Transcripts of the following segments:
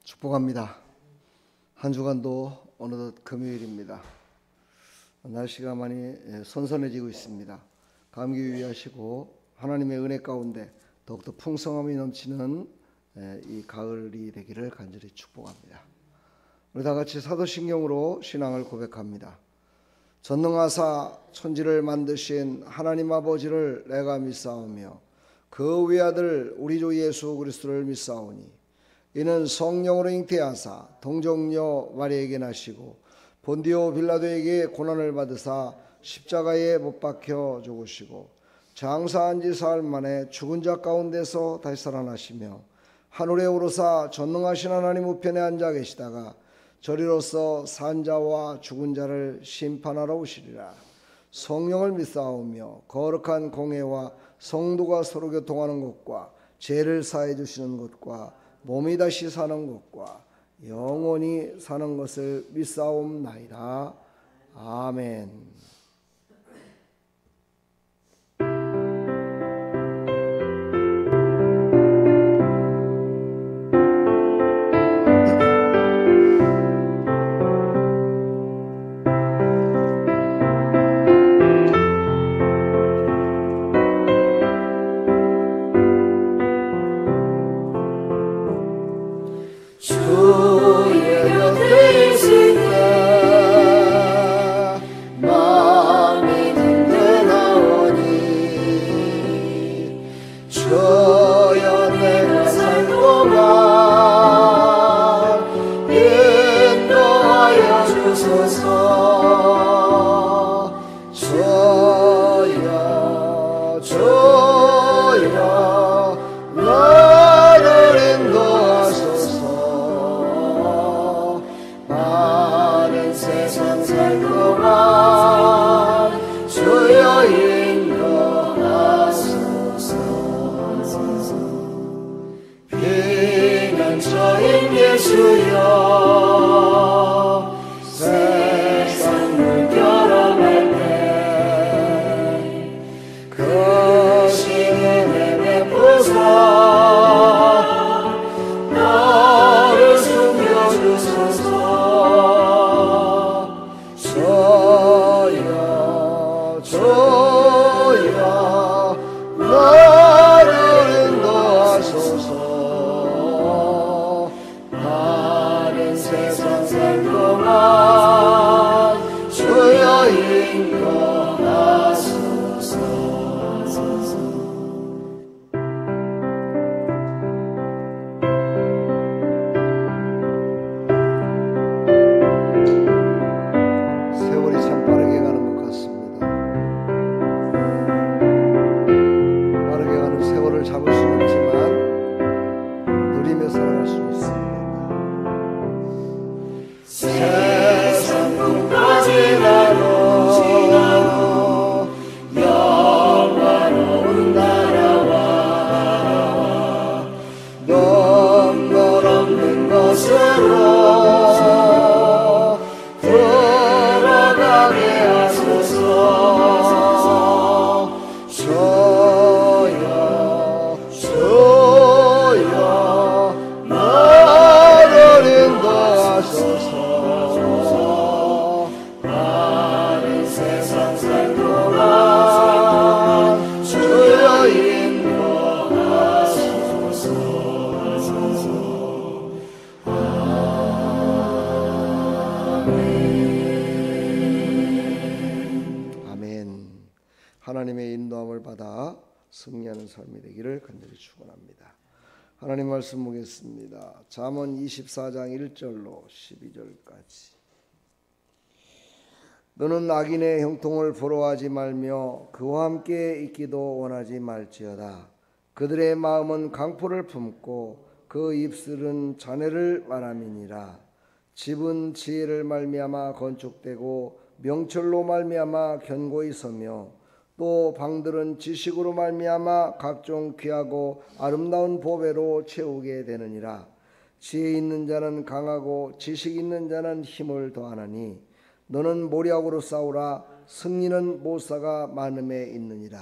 축복합니다. 한 주간도 어느덧 금요일입니다. 날씨가 많이 선선해지고 있습니다. 감기 유의하시고 하나님의 은혜 가운데 더욱더 풍성함이 넘치는 이 가을이 되기를 간절히 축복합니다. 우리 다 같이 사도신경으로 신앙을 고백합니다. 전능하사 천지를 만드신 하나님 아버지를 내가 믿사오며 그 외아들 우리 주 예수 그리스도를 믿사오니 이는 성령으로 잉태하사 동정녀 마리아에게 나시고 본디오 빌라도에게 고난을 받으사 십자가에 못 박혀 죽으시고 장사한 지 사흘 만에 죽은 자 가운데서 다시 살아나시며 하늘에 오르사 전능하신 하나님 우편에 앉아 계시다가 저리로서 산 자와 죽은 자를 심판하러 오시리라. 성령을 믿사오며 거룩한 공회와 성도가 서로 교통하는 것과 죄를 사해 주시는 것과 몸이 다시 사는 것과 영원히 사는 것을 믿사옵나이다. 아멘. 하나님의 인도함을 받아 승리하는 삶이 되기를 간절히 축원합니다. 하나님 말씀 보겠습니다. 잠언 24장 1절로 12절까지. 너는 악인의 형통을 부러워하지 말며 그와 함께 있기도 원하지 말지어다. 그들의 마음은 강포를 품고 그 입술은 잔해를 말함이니라. 집은 지혜를 말미암아 건축되고 명철로 말미암아 견고히 서며 또 방들은 지식으로 말미암아 각종 귀하고 아름다운 보배로 채우게 되느니라. 지혜 있는 자는 강하고 지식 있는 자는 힘을 더하나니 너는 모략으로 싸우라. 승리는 모사가 많음에 있느니라.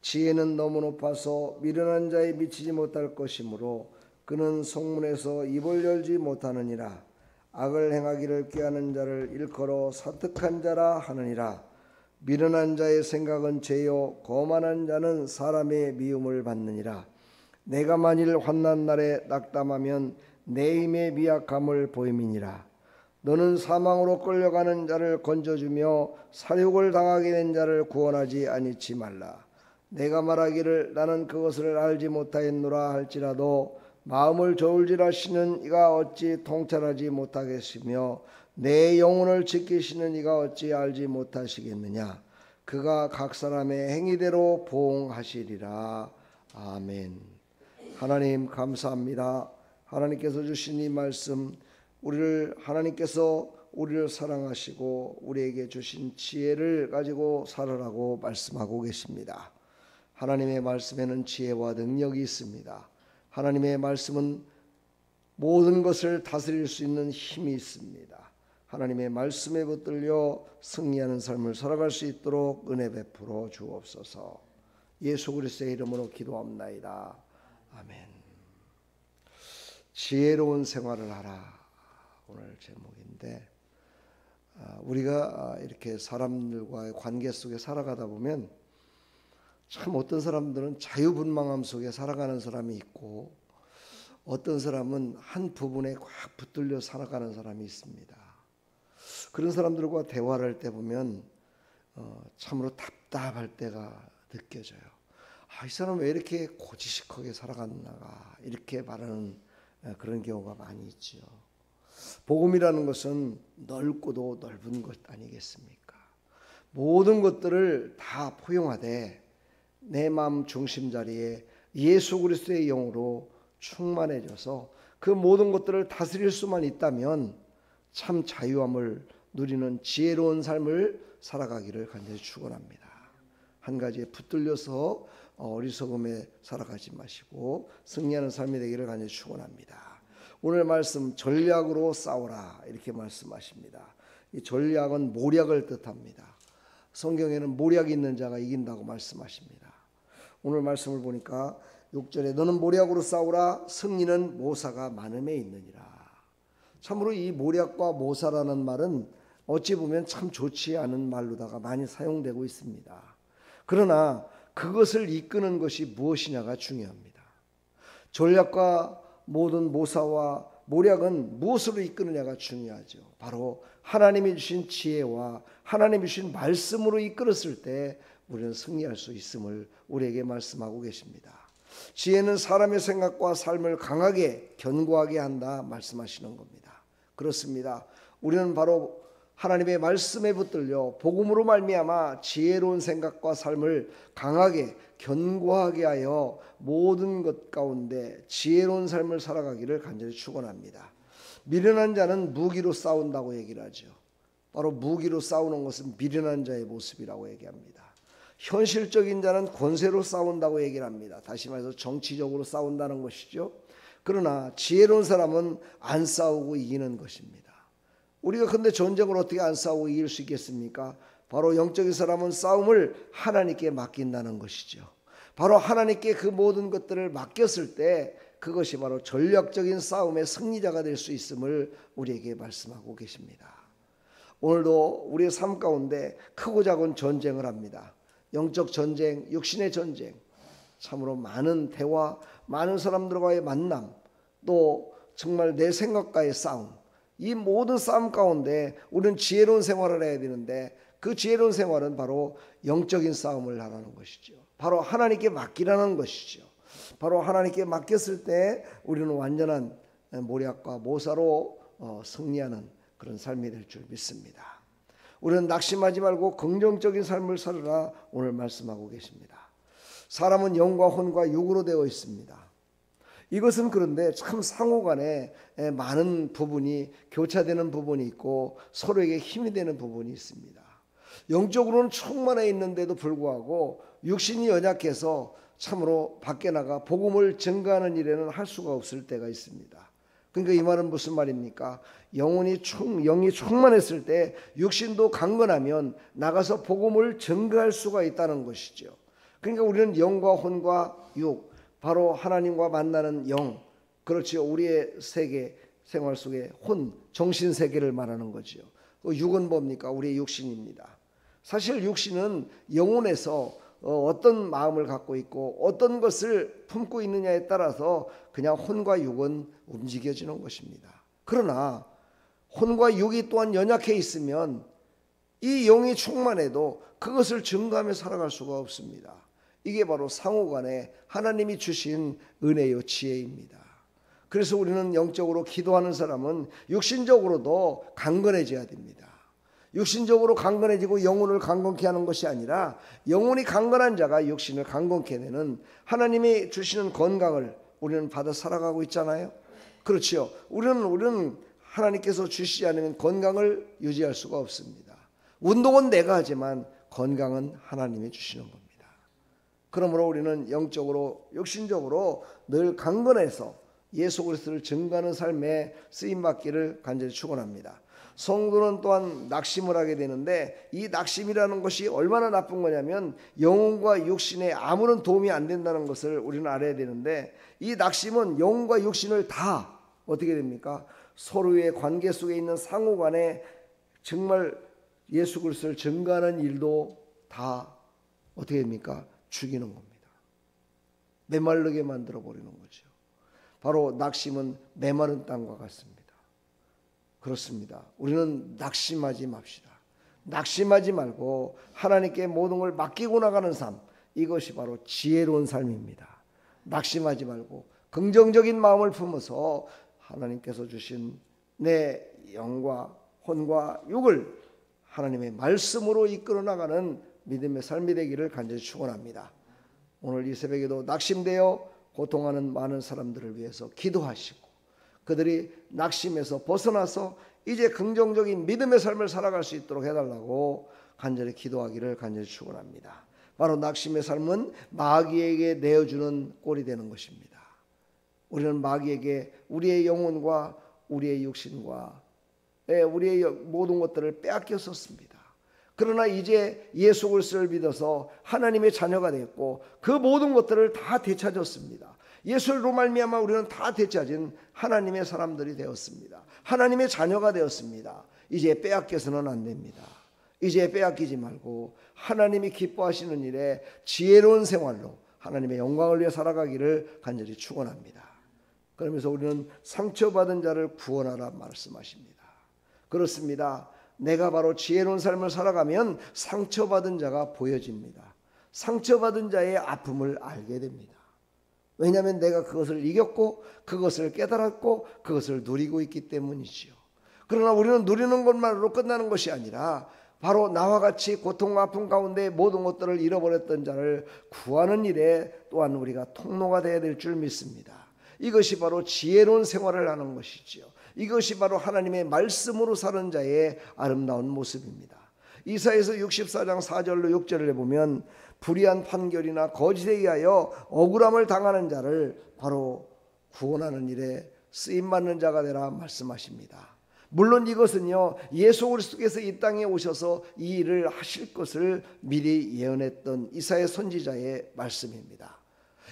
지혜는 너무 높아서 미련한 자에 미치지 못할 것이므로 그는 성문에서 입을 열지 못하느니라. 악을 행하기를 꾀하는 자를 일컬어 사특한 자라 하느니라. 미련한 자의 생각은 죄요 거만한 자는 사람의 미움을 받느니라. 내가 만일 환난 날에 낙담하면 내 힘의 미약함을 보임이니라. 너는 사망으로 끌려가는 자를 건져주며 사륙을 당하게 된 자를 구원하지 아니치 말라. 내가 말하기를 나는 그것을 알지 못하였노라 할지라도 마음을 저울질하시는 이가 어찌 통찰하지 못하겠으며 내 영혼을 지키시는 이가 어찌 알지 못하시겠느냐. 그가 각 사람의 행위대로 보응하시리라. 아멘. 하나님 감사합니다. 하나님께서 주신 이 말씀, 하나님께서 우리를 사랑하시고 우리에게 주신 지혜를 가지고 살아라고 말씀하고 계십니다. 하나님의 말씀에는 지혜와 능력이 있습니다. 하나님의 말씀은 모든 것을 다스릴 수 있는 힘이 있습니다. 하나님의 말씀에 붙들려 승리하는 삶을 살아갈 수 있도록 은혜 베풀어 주옵소서. 예수 그리스도의 이름으로 기도합나이다. 아멘. 지혜로운 생활을 하라, 오늘 제목인데, 우리가 이렇게 사람들과의 관계 속에 살아가다 보면 참 어떤 사람들은 자유분방함 속에 살아가는 사람이 있고 어떤 사람은 한 부분에 꽉 붙들려 살아가는 사람이 있습니다. 그런 사람들과 대화를 할 때 보면 참으로 답답할 때가 느껴져요. 이 사람 왜 이렇게 고지식하게 살아갔나가, 이렇게 말하는 그런 경우가 많이 있죠. 복음이라는 것은 넓고도 넓은 것 아니겠습니까? 모든 것들을 다 포용하되 내 마음 중심 자리에 예수 그리스도의 영으로 충만해져서 그 모든 것들을 다스릴 수만 있다면 참 자유함을 누리는 지혜로운 삶을 살아가기를 간절히 축원합니다. 한 가지에 붙들려서 어리석음에 살아가지 마시고 승리하는 삶이 되기를 간절히 축원합니다. 오늘 말씀 전략으로 싸우라 이렇게 말씀하십니다. 이 전략은 모략을 뜻합니다. 성경에는 모략이 있는 자가 이긴다고 말씀하십니다. 오늘 말씀을 보니까 6절에 너는 모략으로 싸우라, 승리는 모사가 많음에 있느니라. 참으로 이 모략과 모사라는 말은 어찌 보면 참 좋지 않은 말로다가 많이 사용되고 있습니다. 그러나 그것을 이끄는 것이 무엇이냐가 중요합니다. 전략과 모든 모사와 모략은 무엇으로 이끄느냐가 중요하죠. 바로 하나님이 주신 지혜와 하나님이 주신 말씀으로 이끌었을 때 우리는 승리할 수 있음을 우리에게 말씀하고 계십니다. 지혜는 사람의 생각과 삶을 강하게 견고하게 한다 말씀하시는 겁니다. 그렇습니다. 우리는 바로 하나님의 말씀에 붙들려 복음으로 말미암아 지혜로운 생각과 삶을 강하게 견고하게 하여 모든 것 가운데 지혜로운 삶을 살아가기를 간절히 축원합니다. 미련한 자는 무기로 싸운다고 얘기를 하죠. 바로 무기로 싸우는 것은 미련한 자의 모습이라고 얘기합니다. 현실적인 자는 권세로 싸운다고 얘기를 합니다. 다시 말해서 정치적으로 싸운다는 것이죠. 그러나 지혜로운 사람은 안 싸우고 이기는 것입니다. 우리가 근데 전쟁을 어떻게 안 싸우고 이길 수 있겠습니까? 바로 영적인 사람은 싸움을 하나님께 맡긴다는 것이죠. 바로 하나님께 그 모든 것들을 맡겼을 때 그것이 바로 전략적인 싸움의 승리자가 될 수 있음을 우리에게 말씀하고 계십니다. 오늘도 우리의 삶 가운데 크고 작은 전쟁을 합니다. 영적 전쟁, 육신의 전쟁, 참으로 많은 대화, 많은 사람들과의 만남, 또 정말 내 생각과의 싸움, 이 모든 싸움 가운데 우리는 지혜로운 생활을 해야 되는데 그 지혜로운 생활은 바로 영적인 싸움을 하라는 것이죠. 바로 하나님께 맡기라는 것이죠. 바로 하나님께 맡겼을 때 우리는 완전한 모략과 모사로 승리하는 그런 삶이 될 줄 믿습니다. 우리는 낙심하지 말고 긍정적인 삶을 살아라 오늘 말씀하고 계십니다. 사람은 영과 혼과 육으로 되어 있습니다. 이것은 그런데 참 상호간에 많은 부분이 교차되는 부분이 있고 서로에게 힘이 되는 부분이 있습니다. 영적으로는 충만해 있는데도 불구하고 육신이 연약해서 참으로 밖에 나가 복음을 증거하는 일에는 할 수가 없을 때가 있습니다. 그러니까 이 말은 무슨 말입니까? 영이 충만했을 때 육신도 강건하면 나가서 복음을 증거할 수가 있다는 것이죠. 그러니까 우리는 영과 혼과 육, 바로 하나님과 만나는 영, 그렇지요. 우리의 세계 생활 속에 정신 세계를 말하는 거지요. 육은 뭡니까? 우리의 육신입니다. 사실 육신은 영혼에서 어떤 마음을 갖고 있고 어떤 것을 품고 있느냐에 따라서 그냥 혼과 육은 움직여지는 것입니다. 그러나 혼과 육이 또한 연약해 있으면 이 영이 충만해도 그것을 증거하며 살아갈 수가 없습니다. 이게 바로 상호간에 하나님이 주신 은혜요 지혜입니다. 그래서 우리는 영적으로 기도하는 사람은 육신적으로도 강건해져야 됩니다. 육신적으로 강건해지고 영혼을 강건케 하는 것이 아니라 영혼이 강건한 자가 육신을 강건케 되는 하나님이 주시는 건강을 우리는 받아 살아가고 있잖아요. 그렇죠. 우리는 하나님께서 주시지 않으면 건강을 유지할 수가 없습니다. 운동은 내가 하지만 건강은 하나님이 주시는 겁니다. 그러므로 우리는 영적으로 육신적으로 늘 강건해서 예수 그리스도를 증거하는 삶에 쓰임받기를 간절히 축원합니다. 성도는 또한 낙심을 하게 되는데 이 낙심이라는 것이 얼마나 나쁜 거냐면 영혼과 육신에 아무런 도움이 안 된다는 것을 우리는 알아야 되는데 이 낙심은 영혼과 육신을 다 어떻게 됩니까? 서로의 관계 속에 있는 상호간에 정말 예수 그리스도를 증거하는 일도 다 어떻게 됩니까? 죽이는 겁니다. 메마르게 만들어 버리는 거죠. 바로 낙심은 메마른 땅과 같습니다. 그렇습니다. 우리는 낙심하지 맙시다. 낙심하지 말고 하나님께 모든 걸 맡기고 나가는 삶, 이것이 바로 지혜로운 삶입니다. 낙심하지 말고 긍정적인 마음을 품어서 하나님께서 주신 내 영과 혼과 육을 하나님의 말씀으로 이끌어 나가는 믿음의 삶이 되기를 간절히 축원합니다. 오늘 이 새벽에도 낙심되어 고통하는 많은 사람들을 위해서 기도하시고 그들이 낙심에서 벗어나서 이제 긍정적인 믿음의 삶을 살아갈 수 있도록 해달라고 간절히 기도하기를 간절히 축원합니다. 바로 낙심의 삶은 마귀에게 내어주는 꼴이 되는 것입니다. 우리는 마귀에게 우리의 영혼과 우리의 육신과 우리의 모든 것들을 빼앗겼었습니다. 그러나 이제 예수 그리스도를 믿어서 하나님의 자녀가 되었고 그 모든 것들을 다 되찾았습니다. 예수로 말미암아 우리는 다 되찾은 하나님의 사람들이 되었습니다. 하나님의 자녀가 되었습니다. 이제 빼앗겨서는 안 됩니다. 이제 빼앗기지 말고 하나님이 기뻐하시는 일에 지혜로운 생활로 하나님의 영광을 위해 살아가기를 간절히 축원합니다. 그러면서 우리는 상처받은 자를 구원하라 말씀하십니다. 그렇습니다. 내가 바로 지혜로운 삶을 살아가면 상처받은 자가 보여집니다. 상처받은 자의 아픔을 알게 됩니다. 왜냐하면 내가 그것을 이겼고 그것을 깨달았고 그것을 누리고 있기 때문이지요. 그러나 우리는 누리는 것만으로 끝나는 것이 아니라 바로 나와 같이 고통과 아픔 가운데 모든 것들을 잃어버렸던 자를 구하는 일에 또한 우리가 통로가 되어야 될 줄 믿습니다. 이것이 바로 지혜로운 생활을 하는 것이지요. 이것이 바로 하나님의 말씀으로 사는 자의 아름다운 모습입니다. 이사야서 64장 4절로 6절을 보면 불의한 판결이나 거짓에 의하여 억울함을 당하는 자를 바로 구원하는 일에 쓰임받는 자가 되라 말씀하십니다. 물론 이것은요 예수 그리스도께서 이 땅에 오셔서 이 일을 하실 것을 미리 예언했던 이사야 선지자의 말씀입니다.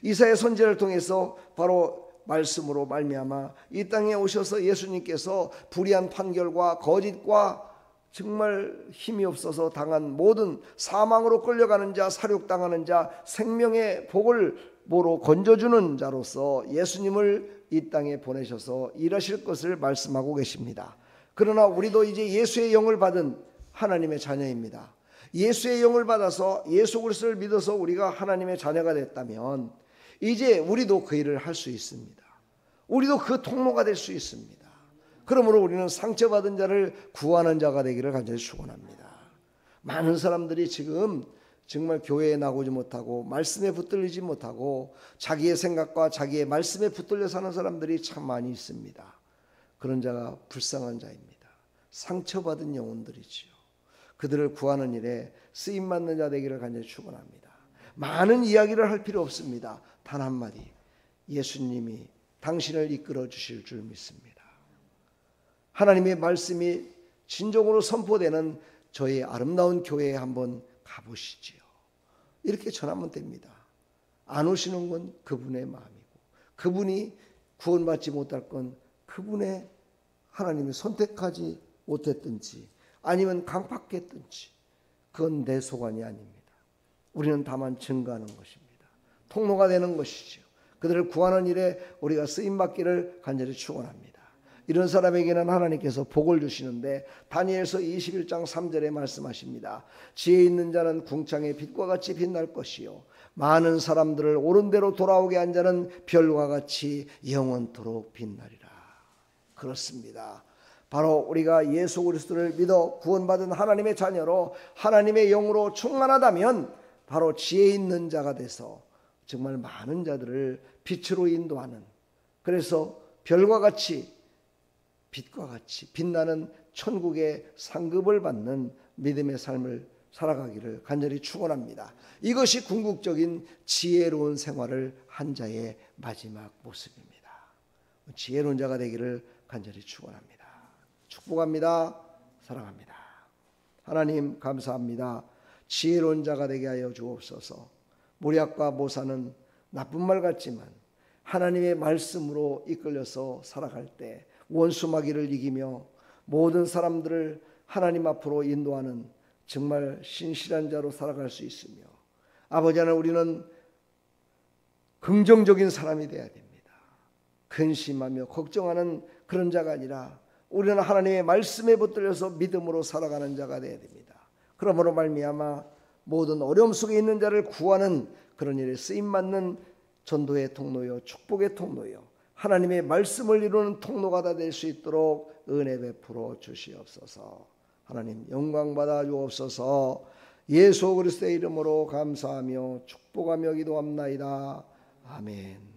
이사야 선지자를 통해서 바로 말씀으로 말미암아 이 땅에 오셔서 예수님께서 불의한 판결과 거짓과 정말 힘이 없어서 당한 모든 사망으로 끌려가는 자, 사륙당하는 자, 생명의 복을 보러 건져주는 자로서 예수님을 이 땅에 보내셔서 일하실 것을 말씀하고 계십니다. 그러나 우리도 이제 예수의 영을 받은 하나님의 자녀입니다. 예수의 영을 받아서 예수 그리스도를 믿어서 우리가 하나님의 자녀가 됐다면 이제 우리도 그 일을 할 수 있습니다. 우리도 그 통로가 될 수 있습니다. 그러므로 우리는 상처받은 자를 구하는 자가 되기를 간절히 축원합니다. 많은 사람들이 지금 정말 교회에 나오지 못하고 말씀에 붙들리지 못하고 자기의 생각과 자기의 말씀에 붙들려 사는 사람들이 참 많이 있습니다. 그런 자가 불쌍한 자입니다. 상처받은 영혼들이지요. 그들을 구하는 일에 쓰임받는 자 되기를 간절히 축원합니다. 많은 이야기를 할 필요 없습니다. 단 한마디, 예수님이 당신을 이끌어 주실 줄 믿습니다. 하나님의 말씀이 진정으로 선포되는 저희 아름다운 교회에 한번 가보시지요. 이렇게 전하면 됩니다. 안 오시는 건 그분의 마음이고 그분이 구원받지 못할 건 그분의 하나님이 선택하지 못했든지 아니면 강팍했든지 그건 내 소관이 아닙니다. 우리는 다만 증거하는 것입니다. 통로가 되는 것이죠. 그들을 구하는 일에 우리가 쓰임받기를 간절히 축원합니다. 이런 사람에게는 하나님께서 복을 주시는데 다니엘서 21장 3절에 말씀하십니다. 지혜 있는 자는 궁창의 빛과 같이 빛날 것이요 많은 사람들을 옳은 대로 돌아오게 한 자는 별과 같이 영원토록 빛나리라. 그렇습니다. 바로 우리가 예수 그리스도를 믿어 구원받은 하나님의 자녀로 하나님의 영으로 충만하다면 바로 지혜 있는 자가 돼서 정말 많은 자들을 빛으로 인도하는, 그래서 별과 같이 빛과 같이 빛나는 천국의 상급을 받는 믿음의 삶을 살아가기를 간절히 축원합니다. 이것이 궁극적인 지혜로운 생활을 한 자의 마지막 모습입니다. 지혜로운 자가 되기를 간절히 축원합니다. 축복합니다. 사랑합니다. 하나님 감사합니다. 지혜로운 자가 되게 하여 주옵소서. 모략과 모사는 나쁜 말 같지만 하나님의 말씀으로 이끌려서 살아갈 때 원수 마귀를 이기며 모든 사람들을 하나님 앞으로 인도하는 정말 신실한 자로 살아갈 수 있으며, 아버지 하나님, 우리는 긍정적인 사람이 되어야 됩니다. 근심하며 걱정하는 그런 자가 아니라 우리는 하나님의 말씀에 붙들려서 믿음으로 살아가는 자가 되어야 됩니다. 그러므로 말미암아 모든 어려움 속에 있는 자를 구하는 그런 일에 쓰임받는 전도의 통로요 축복의 통로요 하나님의 말씀을 이루는 통로가 다 될 수 있도록 은혜 베풀어 주시옵소서. 하나님 영광 받아 주옵소서. 예수 그리스도의 이름으로 감사하며 축복하며 기도합나이다. 아멘.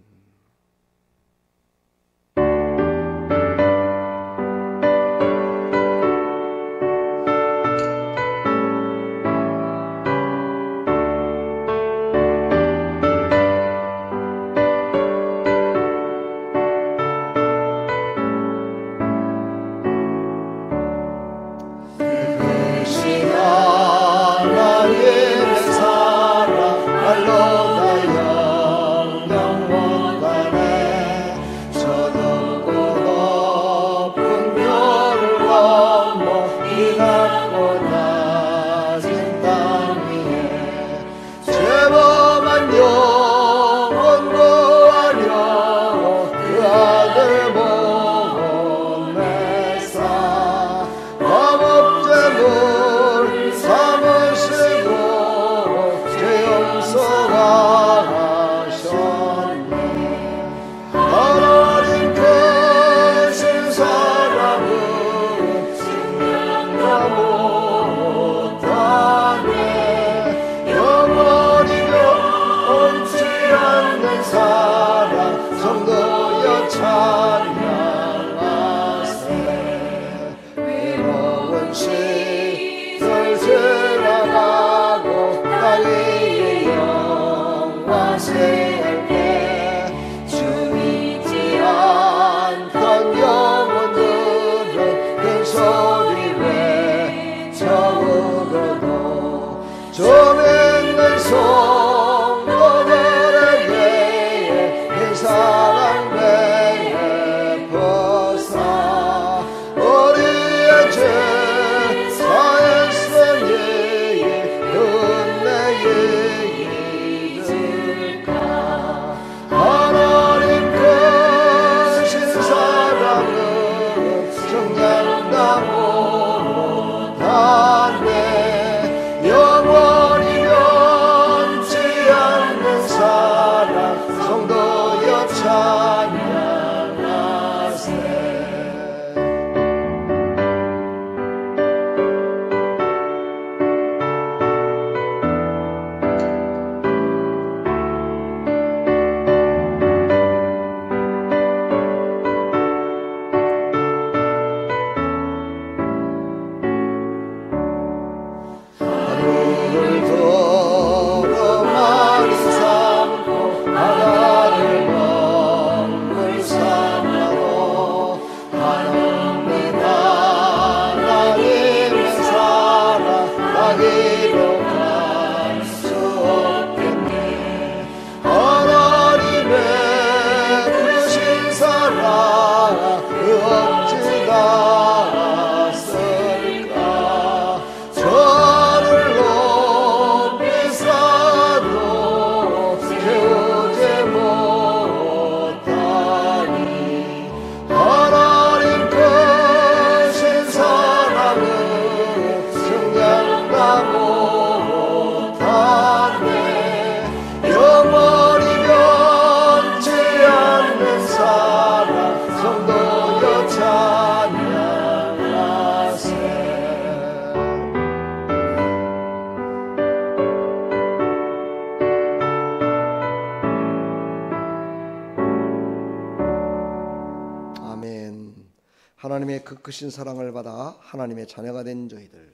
하나님의 그 크신 사랑을 받아 하나님의 자녀가 된 저희들,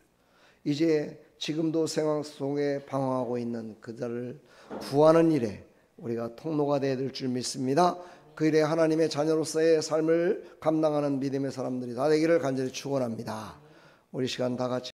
이제 지금도 생활 속에 방황하고 있는 그들을 구하는 일에 우리가 통로가 되어야 될 줄 믿습니다. 그 일에 하나님의 자녀로서의 삶을 감당하는 믿음의 사람들이 다 되기를 간절히 축원합니다. 우리 시간 다 같이